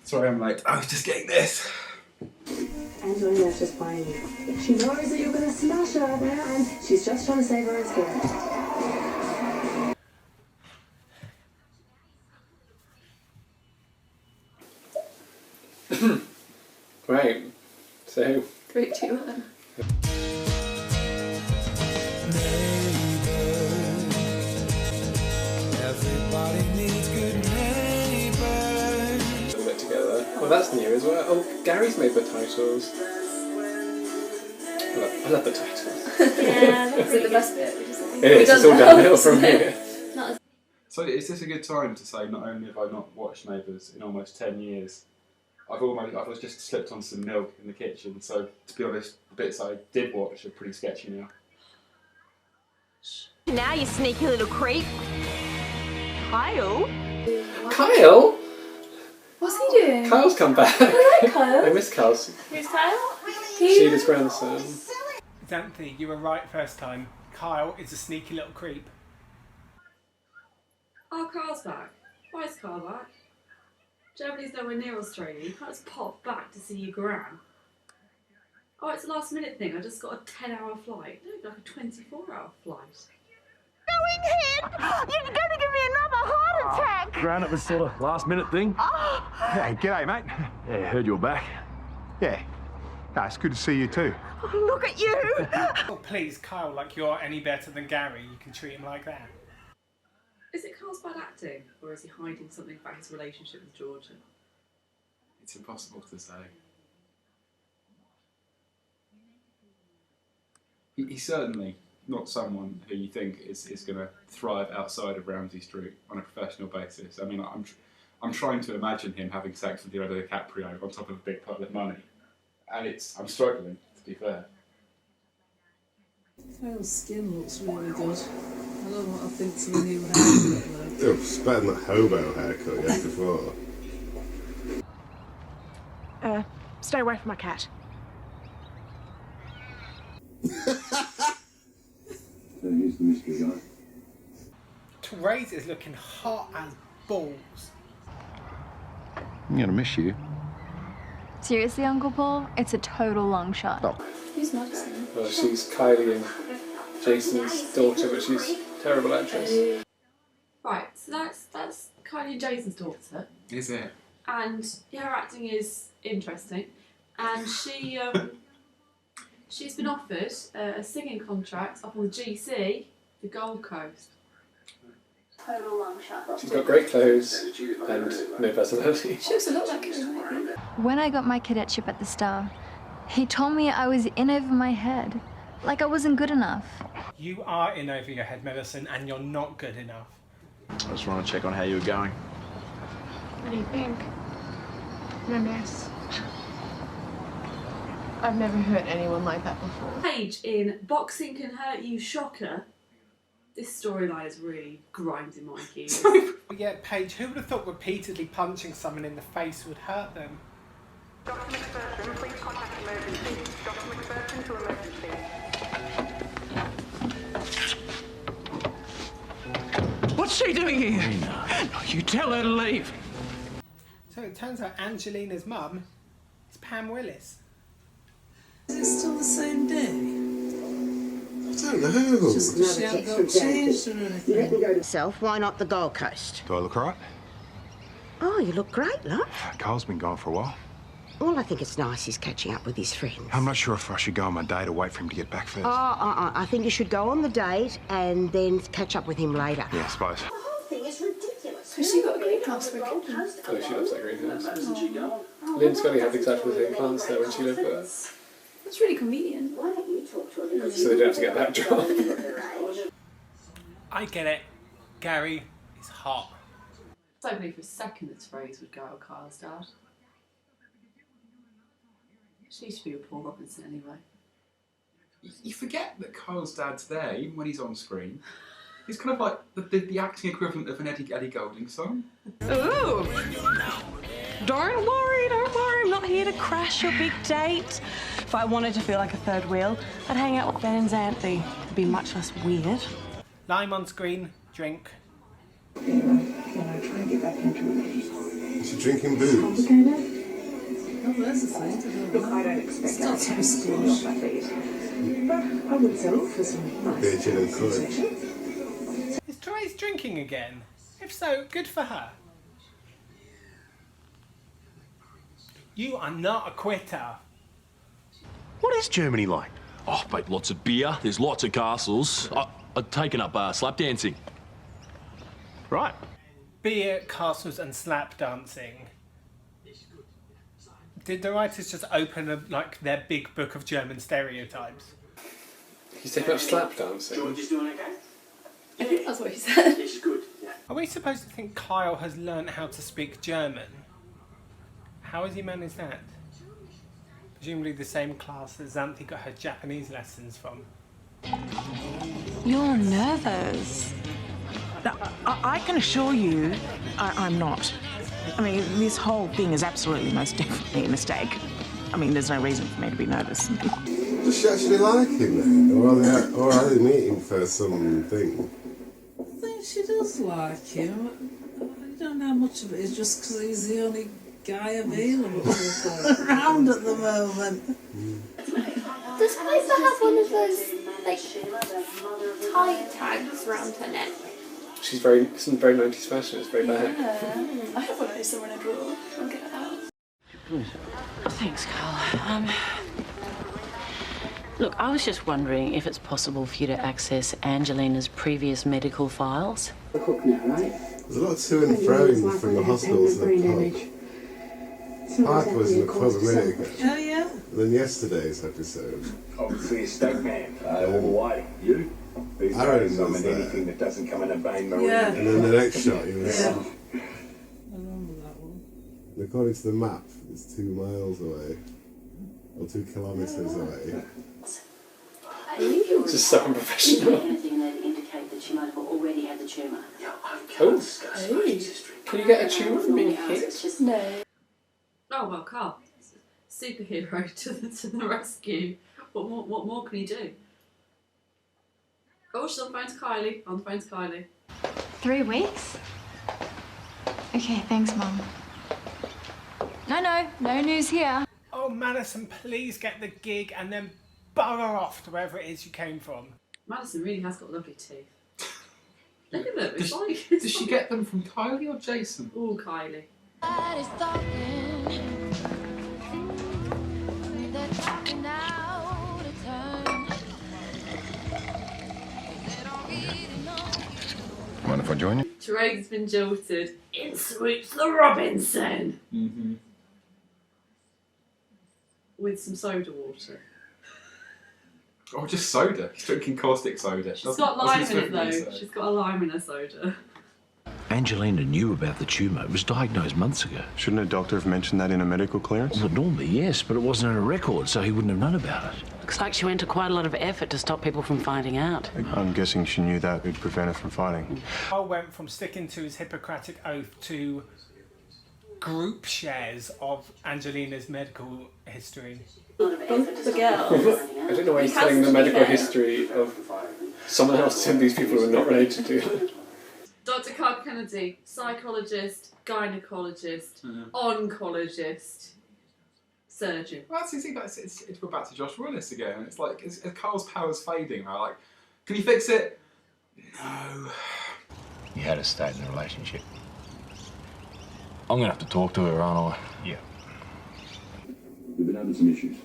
Sorry I'm late. I was just getting this. Angelina's just playing you. She knows that you're going to smash her there, and she's just trying to save her own skin. Right. So 3, 2, 1. Everybody needs good neighbors. A bit together. Well, that's new as well. Oh, Gary's made the titles. I love the titles. Yeah, that's the best bit. It is. It's all downhill from here. So is this a good time to say not only have I not watched Neighbours in almost 10 years, I've just slipped on some milk in the kitchen, so to be honest, the bits I did watch are pretty sketchy now. Now, you sneaky little creep. Kyle? Kyle? What's he doing? Kyle's come back. I like Kyle. I miss Kyle. Who's Kyle? Sheila's grandson. Xanthi, you were right first time. Kyle is a sneaky little creep. Oh, Carl's back. Why is Carl back? Germany's nowhere near Australia. You can't just pop back to see your gran. Oh, it's a last minute thing. I just got a 10-hour flight. No, like a 24-hour flight. Going ahead! You're gonna give me another heart attack! Gran, it was sort of last minute thing. Hey, g'day, mate. Yeah, heard you're back. Yeah. No, it's good to see you too. Oh, look at you! Oh, please, Kyle, like you're any better than Gary, you can treat him like that. Is it Carl's bad acting? Or is he hiding something about his relationship with Georgia? It's impossible to say. He's certainly not someone who you think is going to thrive outside of Ramsay Street on a professional basis. I mean, I'm trying to imagine him having sex with Leonardo DiCaprio on top of a big pile of money, and I'm struggling, to be fair. Kyle's skin looks really good. I don't know what I think to the new haircut though. It's better than that hobo haircut you had before. Stay away from my cat. So he's the mystery guy. Therese is looking hot as balls. I'm gonna miss you. Seriously, Uncle Paul? It's a total long shot. Oh. Who's Madison? Well, she's Kylie and Jason's daughter, but she's a terrible actress. Right, so that's Kylie and Jason's daughter. Is it? And her acting is interesting. And she's been offered a singing contract up on the GC, the Gold Coast. Total long shot. She's got great clothes and no personality. She looks a lot like him. When I got my cadetship at the Star, he told me I was in over my head. Like I wasn't good enough. You are in over your head, Medicine, and you're not good enough. I just want to check on how you were going. What do you think? I'm a mess. I've never heard anyone like that before. Paige in Boxing Can Hurt You Shocker. This storyline is really grinding my gears. Yeah, Paige, who would have thought repeatedly punching someone in the face would hurt them? Dr. McPherson, please contact emergency. Dr. McPherson to emergency. What's she doing here? No, you tell her to leave. So it turns out Angelina's mum is Pam Willis. Is it still the same day? I don't know. Just because she hasn't got changed or anything. Self, why not the Gold Coast? Do I look alright? Oh, you look great, love. Carl's been gone for a while. All I think it's nice he's catching up with his friends. I'm not sure if I should go on my date or wait for him to get back first. I think you should go on the date and then catch up with him later. Yeah, I suppose. The whole thing is ridiculous. Has she got a greenhouse for a kitten? Oh, she loves that greenhouse. Lynn Scully had exactly the same plants there when she lived there. That's really convenient. Why don't you talk to her? So they don't have to get that job. I get it. Gary is hot. I don't believe for a second this phrase would go out with Kyle's dad. She should be with Paul Robinson anyway. You forget that Kyle's dad's there, even when he's on screen. He's kind of like the acting equivalent of an Eddie Goulding song. Ooh! Don't worry, I'm not here to crash your big date. If I wanted to feel like a third wheel, I'd hang out with Ben and Xanthi. It'd be much less weird. Lime on screen, drink. When I try and get back into it, Is she drinking booze? Complicated? Oh, there's a thing. Look, I don't expect It's not that to be to be off my feet. But I would settle for some nice Bitchin' and cook. sensations. Is Therese drinking again? If so, good for her. You are not a quitter. What is Germany like? Oh, mate, lots of beer. There's lots of castles. I've taken up slap dancing. Right. Beer, castles and slap dancing. Did the writers just open like their big book of German stereotypes? He's taking up slap dancing. George is doing okay? I think that's what he said. She's good, yeah. Are we supposed to think Kyle has learnt how to speak German? How has he managed that? Presumably the same class that Xanthi got her Japanese lessons from. You're nervous. Now, I can assure you I'm not. I mean, this whole thing is absolutely most definitely a mistake. I mean, there's no reason for me to be nervous. Does she actually like him then? Or are they meeting for something? I think she does like him. I don't know how much of it is just because he's the only guy available around at the moment. Does Piper have one of those, like, tie tags around her neck? She's very, some very 90s fashion. It's very bad. I have one of those somewhere in a drawer. I'll get it out. Thanks, Carl. Look, I was just wondering if it's possible for you to access Angelina's previous medical files. There's a lot to and fro from the hospitals to the pub. Parker was in the pub a minute ago. Oh, yeah? And then yesterday's episode. Obviously a stunt man, all the way. You? These Aaron days, I was mean, there. anything that doesn't come in a vein marine. Yeah. And then the next shot, he was. Yeah. I remember that one. According to the map, it's 2 miles away. Or 2 kilometres away. This is so unprofessional. Anything that indicate that she might have already had the tumour? Oh, can you get a tumour from being hit? No. Oh well, Carl, superhero to the rescue. What more can he do? Oh, she's on the phone to Kylie. On the phone to Kylie. 3 weeks? Okay, thanks, Mum. No news here. Oh, Madison, please get the gig and then bugger off to wherever it is you came from. Madison really has got lovely teeth. Look at them. It's like. Does she get them from Kylie or Jason? Oh, Kylie. Mind if I join you? Therese been jilted. In swoops the Robinson. Mm-hmm. With some soda water. Or just soda. She's drinking caustic soda. She's got lime in it though. She's got a lime in her soda. Angelina knew about the tumour. It was diagnosed months ago. Shouldn't a doctor have mentioned that in a medical clearance? Well, normally, yes, but it wasn't on a record, so he wouldn't have known about it. Looks like she went to quite a lot of effort to stop people from finding out. I'm guessing she knew that would prevent her from fighting. Kyle went from sticking to his Hippocratic oath to group shares of Angelina's medical history. The girls. I don't know why he's telling the medical history of someone else and these people who are not related to. Dr. Carl Kennedy, psychologist, gynecologist, oncologist, surgeon. Well, that's the thing. It's we're back to Josh Willis again. It's like, is Carl's powers fading? I'm like, can you fix it? No. You had a start in the relationship. I'm gonna have to talk to her, aren't I? Yeah. We've been having some issues.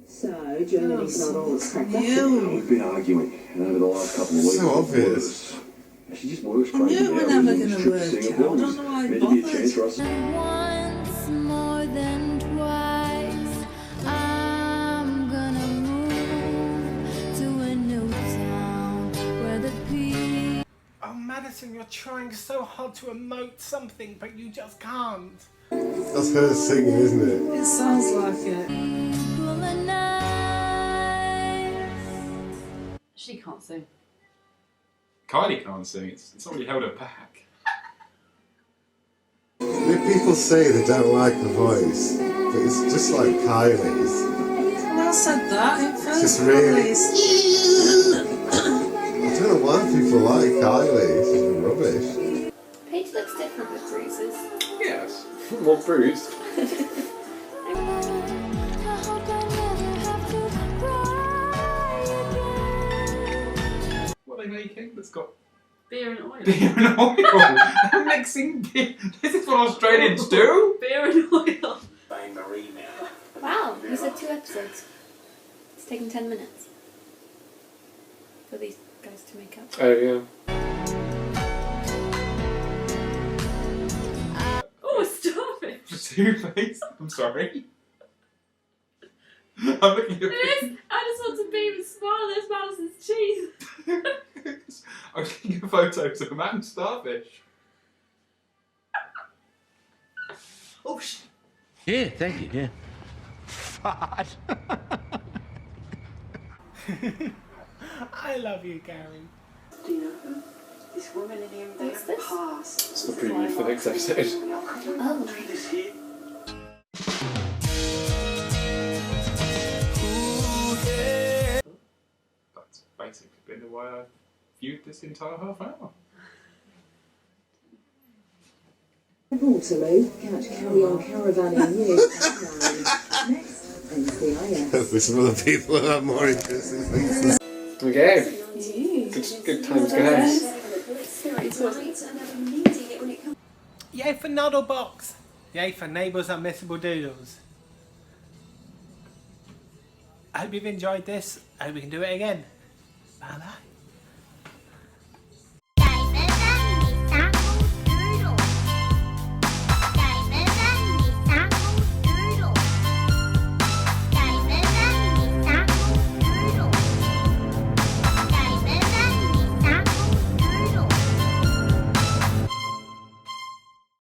So, Germany's not all it's cracked up. We've been arguing over the last couple of weeks. So obvious. She just works I crazy. knew we're never going to work out. I don't know why I Maybe a chance for bothered. us. Once more than twice, I'm gonna move to a new town where the people. Oh, Madison, you're trying so hard to emote something, but you just can't. That's her singing, isn't it? It sounds like it. She can't sing. Kylie can't sing. It's already held her back. People say they don't like the voice, but it's just like Kylie's. Well, I said that in It's first just really. place. I don't know why people like Kylie. She's rubbish. Paige looks different with bruises. Yes. More bruised. What are they making? That's got Beer and oil. beer and oil. They're mixing beer. This is what Australians do. Beer and oil. Wow, you said 2 episodes. It's taken 10 minutes for these guys to make up. Oh yeah. Oh, starfish! Two-Face. I'm sorry. I'm looking at This, I just want to beam and smile at Madison's cheese. I was looking at photos of a man starfish. Oh shit. Yeah, thank you, yeah. Fart. I love you, Gary. Do you know this woman in him? They have passed. It's the preview for the next episode. Oh. That's basically been the way I viewed this entire half hour. Waterloo, catch Carry On Caravanning next NCIS. This is for the people who have more interesting things. Okay. Good times, guys. Yay for Nuddlebox! Yay for Neighbours Unmissable Doodles! I hope you've enjoyed this. I hope we can do it again. Bye bye.